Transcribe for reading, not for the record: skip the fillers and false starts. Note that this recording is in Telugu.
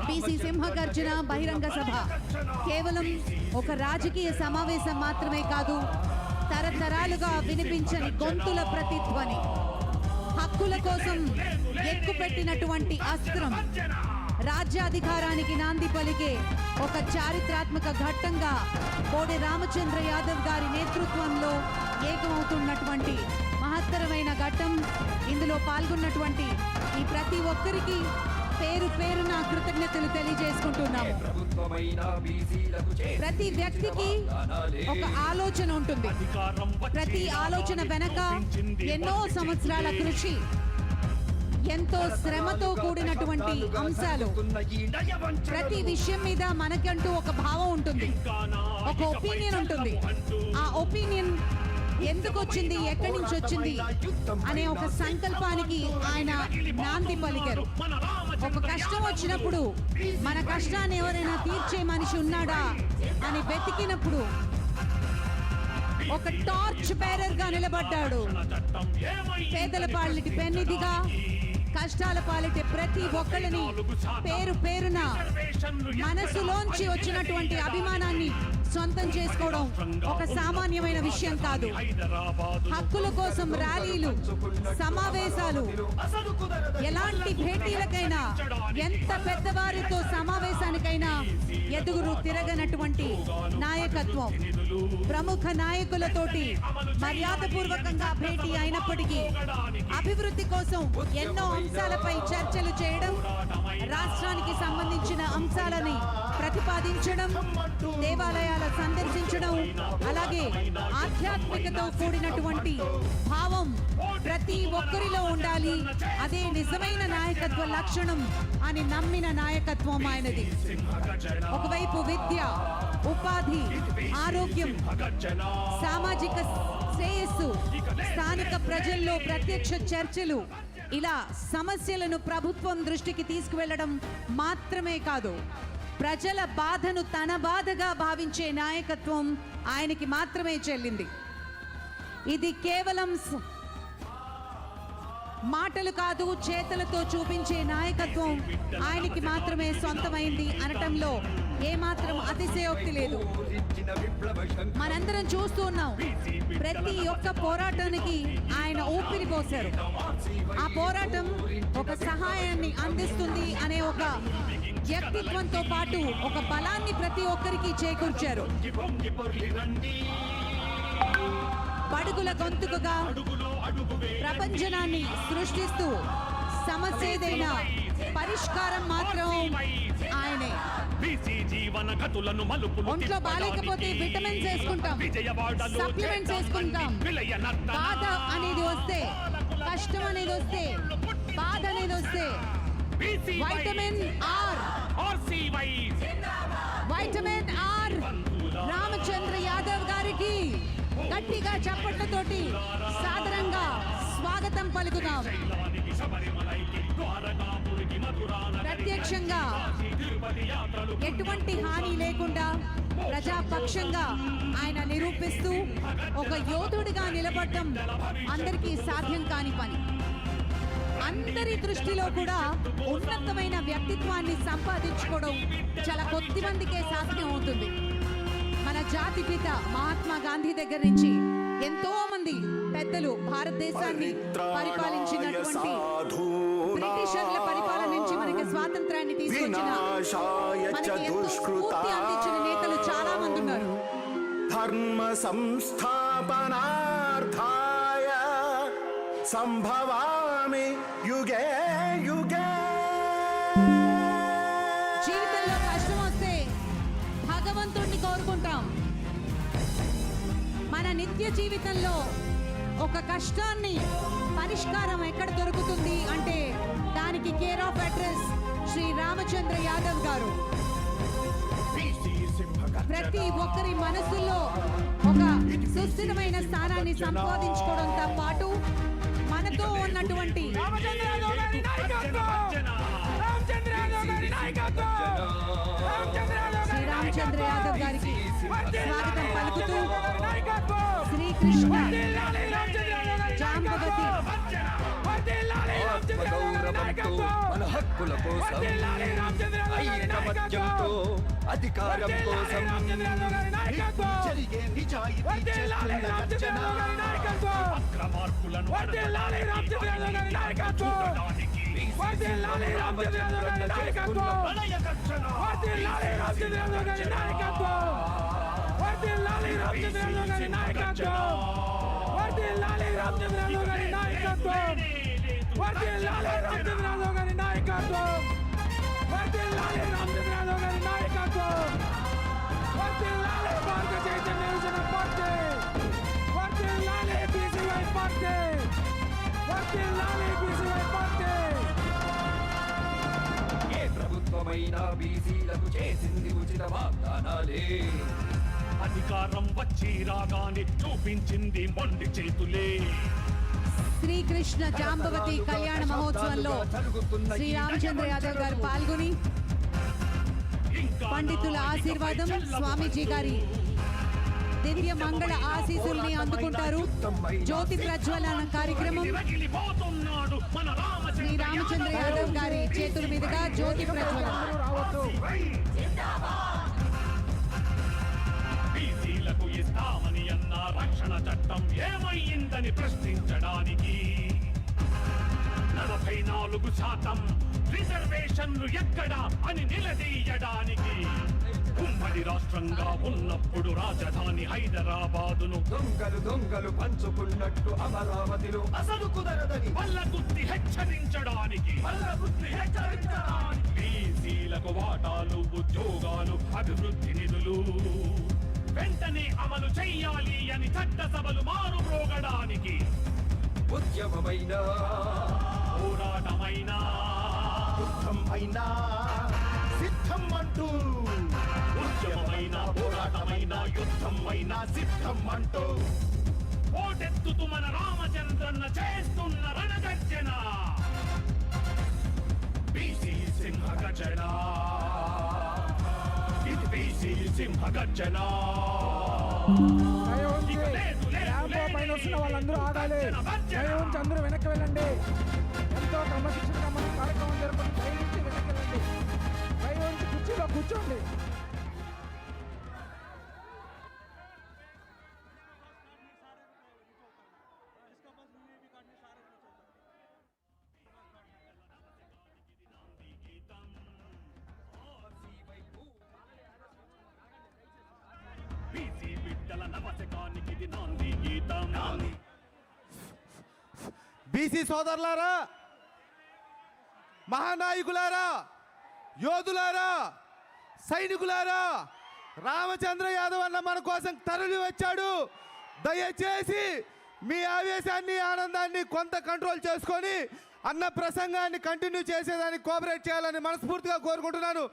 బీసీ సింహగర్జన బహిరంగ సభ కేవలం ఒక రాజకీయ సమావేశం మాత్రమే కాదు, తరతరాలుగా వినిపించని గొంతుల ప్రతిధ్వని, హక్కుల కోసం ఎక్కుపెట్టినటువంటి అస్త్రం, రాజ్యాధికారానికి నాంది పలికే ఒక చారిత్రాత్మక ఘట్టంగా కోడి రామచంద్ర యాదవ్ గారి నేతృత్వంలో ఏకమవుతున్నటువంటి మహత్తరమైన ఘట్టం. ఇందులో పాల్గొన్నటువంటి ఈ ప్రతి ఒక్కరికి పేరు పేరున కృతజ్ఞతలు తెలియజేసుకుంటున్నాము. ప్రతి వ్యక్తికి ఒక ఆలోచన ఉంటుంది. ప్రతి ఆలోచన వెనక ఎన్నో సంవత్సరాల కృషి, ఎంతో శ్రమతో కూడినటువంటి అంశాలు. ప్రతి విషయం మీద మనకంటూ ఒక భావం ఉంటుంది, ఒక ఒపీనియన్ ఉంటుంది. ఆ ఒపీనియన్ ఎందుకు వచ్చింది, ఎక్కడి నుంచి వచ్చింది అనే ఒక సంకల్పానికి ఆయన నాంది పలికారు. ఒక కష్టం వచ్చినప్పుడు మన కష్టాన్ని ఎవరైనా తీర్చే మనిషి ఉన్నాడా అని వెతికినప్పుడు ఒక టార్చ్ బేరర్ గా నిలబడ్డాడు. పేదల పాలిటి పెన్నిధిగా, కష్టాల పాలిటే ప్రతి ఒక్కళ్ళని పేరు పేరున మనసులోంచి వచ్చినటువంటి అభిమానాన్ని సొంతం చేసుకోవడం ఒక సామాన్యమైన విషయం కాదు. హక్కుల కోసం ర్యాలీలు, సమావేశాలు, ఎలాంటి భేటీలకైనా, ఎంత పెద్దవారితో సమావేశానికైనా ఎదుగురు తిరగనటువంటి నాయకత్వం. ప్రముఖ నాయకులతోటి మర్యాదపూర్వకంగా భేటీ అయినప్పటికీ అభివృద్ధి కోసం ఎన్నో అంశాలపై చర్చలు చేయడం, రాష్ట్రానికి సంబంధించిన అంశాలని ప్రతిపాదించడం, దేవాలయాల సందర్శించడం, అలాగే ఆధ్యాత్మికతో కూడినటువంటి భావం ప్రతి ఒక్కరిలో ఉండాలి. అదే నిజమైన నాయకత్వ లక్షణం అని నమ్మిన నాయకత్వం ఆయనది. ఒకవైపు విద్య, ఉపాధి, ఆరోగ్యం, సామాజిక శ్రేయస్సు, స్థానిక ప్రజల్లో ప్రత్యక్ష చర్చలు, ఇలా సమస్యలను ప్రభుత్వం దృష్టికి తీసుకువెళ్లడం మాత్రమే కాదు, ప్రజల బాధను తన బాధగా భావించే నాయకత్వం ఆయనకి మాత్రమే చెల్లింది. ఇది కేవలం మాటలు కాదు, చేతులతో చూపించే నాయకత్వం ఆయనకి మాత్రమే సొంతమైంది అనటంలో ఏమాత్రం అతిశయోక్తి లేదు. మనందరం చూస్తూ ఉన్నాం, ప్రతి ఒక్క పోరాటానికి ఆయన ఊపిరి పోశారు. ఆ పోరాటం ఒక సహాయాన్ని అందిస్తుంది అనే ఒక వ్యక్తిత్వంతో పాటు ఒక బలాన్ని ప్రతి ఒక్కరికి చేకూర్చారు. పడుగుల గొంతుకగా ప్రపంచనాన్ని సృష్టిస్తూ సమస్య ఏదైనా పరిష్కారం మాత్రం ఆయనే. ఒంట్లో బాలేకపోతే విటమిన్స్ వేసుకుంటాం, సప్లిమెంట్స్ వేసుకుంటాం. బాధ అనేది వస్తే, కష్టం అనేది వస్తే, బాధ అనేది వస్తే vitamin R, vitamin R Ramachandra Yadav గారికి గట్టిగా చప్పట్లతోటి సాదరంగా స్వాగతం పలుకుదాం. ప్రత్యక్షంగా ఎటువంటి హాని లేకుండా ప్రజాపక్షంగా ఆయన నిరూపిస్తూ ఒక యోధుడిగా నిలబడటం అందరికీ సాధ్యం కాని పని. అందరి దృష్టిలో కూడా ఉన్నతమైన వ్యక్తిత్వాన్ని సంపాదించుకోవడం చాలా కొద్ది మందికే సాధ్యం అవుతుంది. మన జాతి పిత మహాత్మా గాంధీ దగ్గర నుంచి ఎంతో మంది పెద్దలు భారతదేశాన్ని పరిపాలించినటువంటి, బ్రిటిషర్ల పరిపాలన నుంచి మనకి స్వాతంత్రాన్ని తీసుకొచ్చిన, మనకి ఎంతో స్ఫూర్తి అందించిన నేతలు చాలా మంది ఉన్నారు. ధర్మ సంస్థాపనార్థాయ సంభవామి యుగే యుగే. జీవితంలో కష్టం వస్తే భగవంతుణ్ణి కోరుకుంటాం. మన నిత్య జీవితంలో ఒక కష్టాన్ని పరిష్కారం ఎక్కడ దొరుకుతుంది అంటే దానికి care of address Shri Ramachandra Yadav garu. ప్రతి ఒక్కరి మనసులో ఒక సుస్థిరమైన స్థానాన్ని సంపాదించుకోవడంతో పాటు మనతో ఉన్నటువంటి శ్రీ రామచంద్ర యాదవ్ గారికి స్వాగతం పలుకుతూ శ్రీకృష్ణ జాంబవతి మన హక్కుల కోసం ఐకమత్యంతో అధికారం కోసం జరిగే నిజాయితీ చేస్తున్న గర్జన. అక్రమార్కులను రామచంద్రన్న చేస్తున్న ప్రళయ గర్జన. ఏ ప్రభుత్వమైనా బీసీలకు చేసింది ఉచిత వాగ్దానాలే. అధికారం వచ్చి రాగానే చూపించింది మొండి చేతులే. శ్రీకృష్ణ జాంబవతి కళ్యాణ మహోత్సవంలో శ్రీ రామచంద్ర యాదవ్ గారు పాల్గొని పండితుల ఆశీర్వాదం, స్వామీజీ గారి దివ్య మంగళ ఆశీస్సుల్ని అందుకుంటారు. జ్యోతి ప్రజ్వలన కార్యక్రమం శ్రీ రామచంద్ర యాదవ్ గారి చేతుల మీదుగా జ్యోతి ప్రజ్వలన. బీసీలకు ఇస్తామని అన్న రక్షణ చట్టం ఏమయ్యిందని ప్రశ్నించడానికి 44% రిజర్వేషన్లు ఎక్కడ అని నిలదీయడానికి ఉమ్మడి రాష్ట్రంగా ఉన్నప్పుడు రాజధాని హైదరాబాదును దొంగలు పంచుకున్నట్టు అమరావతిలో అసలు కుదరదని వల్లగుత్తి హెచ్చరించడానికి బీసీలకు వాటాలు, ఉద్యోగాలు, అభివృద్ధి నిధులు వెంటనే అమలు చెయ్యాలి అని చట్టసభలు మారుమ్రోగడానికి ఉద్యమమైన పోరాటమైనా యుద్ధం అయినా సిద్ధం అంటూ ఉద్యమమైన పోరాటమైన యుద్ధం అయినా సిద్ధం అంటూ ఓటెత్తుతూ మన రామచంద్రన్న చేస్తున్న రణగర్జన. బీసీ సింహ గర్జన, ఇది బీసీ సింహ గర్జన. పైన వస్తున్న వాళ్ళందరూ ఆగాలి. దయవుంచి అందరూ వెనక్కి వెళ్ళండి. ఎంతో క్రమశిక్షణగా మనం కార్యక్రమం జరుపుకుని దయవుంచి వెనక్కి వెళ్ళండి. దయవుంచి కుర్చీలో కూర్చోండి. బీసీ బిడ్డల నవశకానికి ఇది నాంది గీతం. బీసీ సోదరులారా, మహానాయకులారా, యోధులారా, సైనికులారా, రామచంద్ర యాదవ్ అన్న మన కోసం తరలి వచ్చాడు. దయచేసి మీ ఆవేశాన్ని, ఆనందాన్ని కొంత కంట్రోల్ చేసుకొని అన్న ప్రసంగాన్ని కంటిన్యూ చేసేదానికి కోఆపరేట్ చేయాలని మనస్ఫూర్తిగా కోరుకుంటున్నాను.